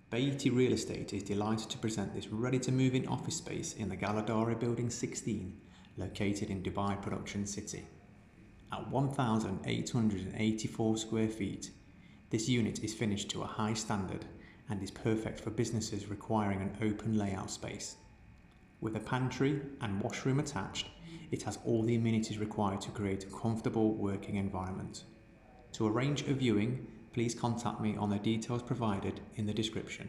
Bayti Real Estate is delighted to present this ready-to-move-in office space in the Galadari Building 16, located in Dubai Production City. At 1,884 square feet, this unit is finished to a high standard and is perfect for businesses requiring an open layout space. With a pantry and washroom attached, it has all the amenities required to create a comfortable working environment. To arrange a viewing, please contact me on the details provided in the description.